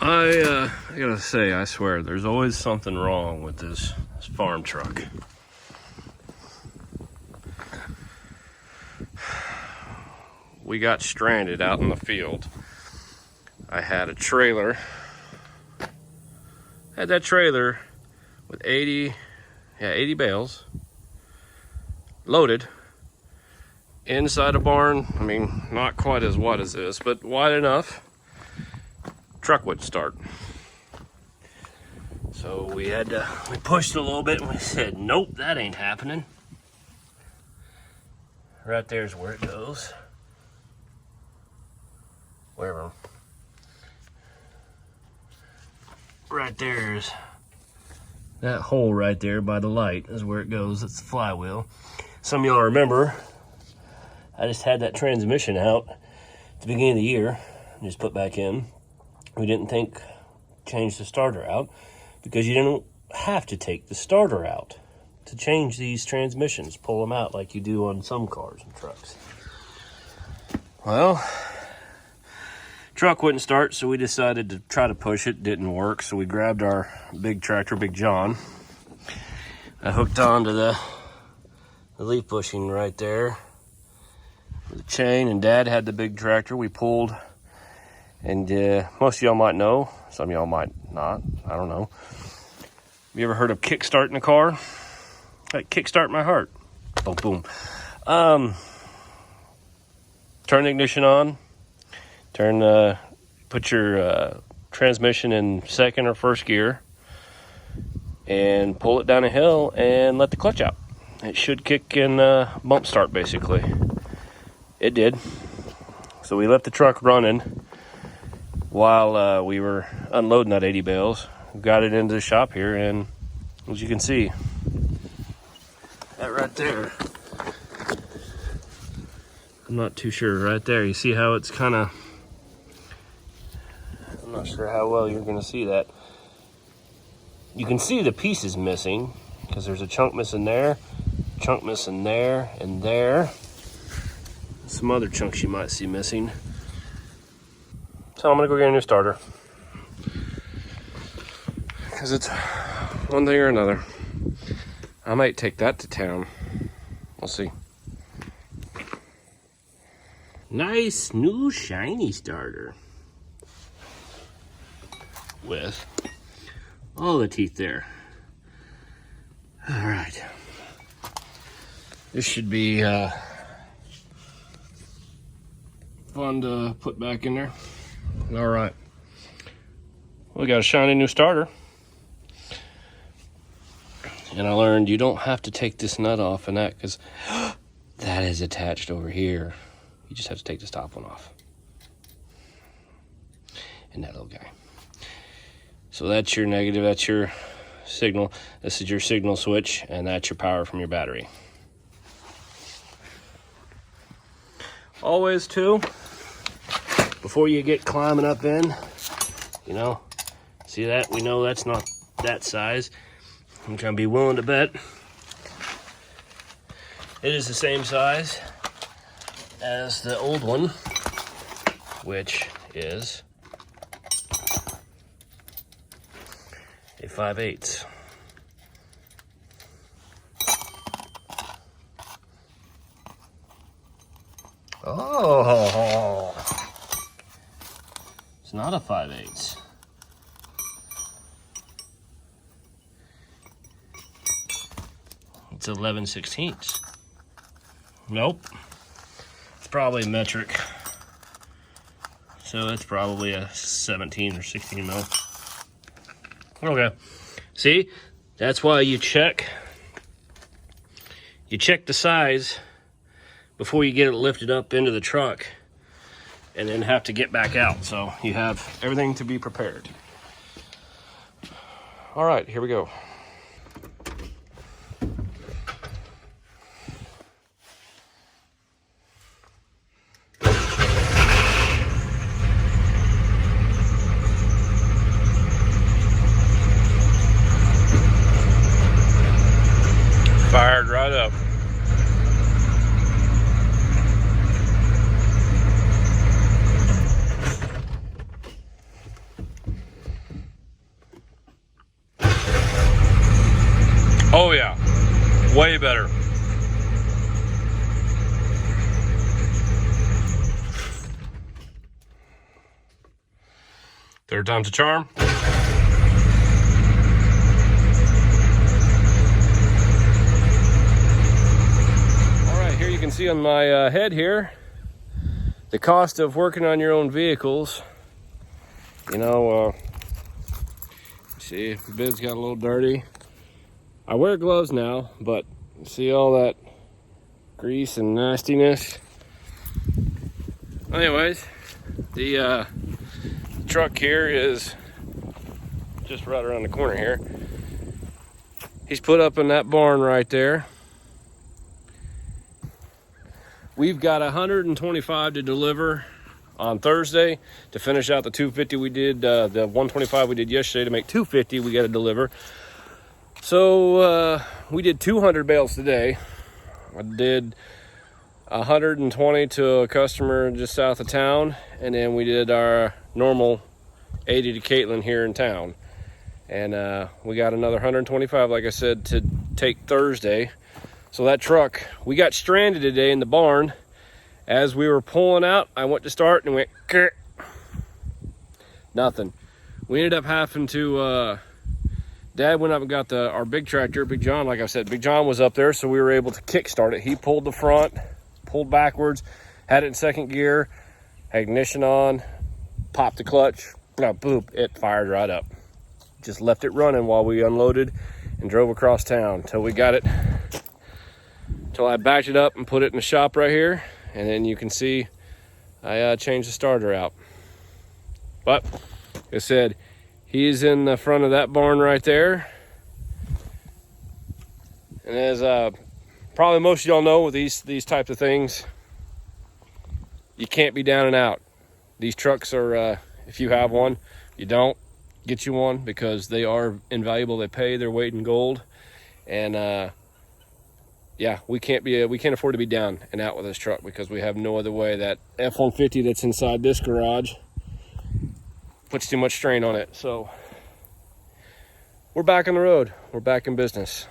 I gotta say, I swear, there's always something wrong with this farm truck. We got stranded out in the field. I had a trailer. Had that trailer with 80 bales loaded inside a barn. I mean, not quite as wide as this, but wide enough. Truck wouldn't start. So we pushed a little bit and we said, nope, that ain't happening. Right there's where it goes. Wherever. Right there's that hole right there by the light is where it goes. It's the flywheel. Some of y'all remember, I just had that transmission out at the beginning of the year and just put back in. We didn't change the starter out because you didn't have to take the starter out to change these transmissions, pull them out like you do on some cars and trucks. Well, truck wouldn't start, so we decided to try to push it. Didn't work, so we grabbed our big tractor, Big John. I hooked onto the leaf bushing right there with a chain, and Dad had the big tractor. We pulled. And most of y'all might know, some of y'all might not, I don't know. Have you ever heard of kickstarting a car? Like kickstart my heart. Boom, boom. Turn the ignition on. Put your transmission in second or first gear. And pull it down a hill and let the clutch out. It should kick in bump start, basically. It did. So we left the truck running while we were unloading that 80 bales. Got it into the shop here, and as you can see, that right there, I'm not too sure, right there, you see how it's kind of, I'm not sure how well you're going to see that. You can see the pieces missing, because there's a chunk missing there, chunk missing there, and there. Some other chunks you might see missing. So I'm gonna go get a new starter, because it's one thing or another. I might take that to town. We'll see. Nice new shiny starter with all the teeth there. All right, this should be fun to put back in there. All right, we got a shiny new starter, and I learned you don't have to take this nut off and that, because that is attached over here. You just have to take this top one off, and that little guy. So that's your negative, that's your signal. This is your signal switch, and that's your power from your battery. Always too, before you get climbing up in, you know, see that? We know that's not that size. I'm gonna be willing to bet it is the same size as the old one, which is a 5/8. Oh, it's not a 5/8. It's 11/16. Nope. It's probably metric. So it's probably a 17 or 16 mil. Okay. See, that's why you check the size before you get it lifted up into the truck and then have to get back out. So you have everything to be prepared. All right, here we go. Fired right up. Oh yeah, way better. Third time's a charm. All right, here you can see on my head here, the cost of working on your own vehicles. You know, see, the bib's got a little dirty. I wear gloves now, but see all that grease and nastiness. Anyways, the truck here is just right around the corner here. He's put up in that barn right there. We've got 125 to deliver on Thursday to finish out the 250 we did, the 125 we did yesterday to make 250 we got to deliver. So we did 200 bales today. I did 120 to a customer just south of town, and then we did our normal 80 to Caitlin here in town. And we got another 125, like I said, to take Thursday. So that truck, we got stranded today in the barn. As we were pulling out, I went to start and went, Grr. Nothing. We ended up having to, Dad went up and got our big tractor, Big John, like I said, Big John was up there, so we were able to kickstart it. He pulled the front, pulled backwards, had it in second gear, had ignition on, popped the clutch, boop, it fired right up. Just left it running while we unloaded and drove across town till we got it, till I backed it up and put it in the shop right here. And then you can see I changed the starter out. But like I said, he's in the front of that barn right there. And as probably most of y'all know with these types of things, you can't be down and out. These trucks are, if you have one, you don't, get you one, because they are invaluable. They pay their weight in gold. And yeah, we can't afford to be down and out with this truck, because we have no other way. That F-150 that's inside this garage puts too much strain on it. So we're back on the road. We're back in business.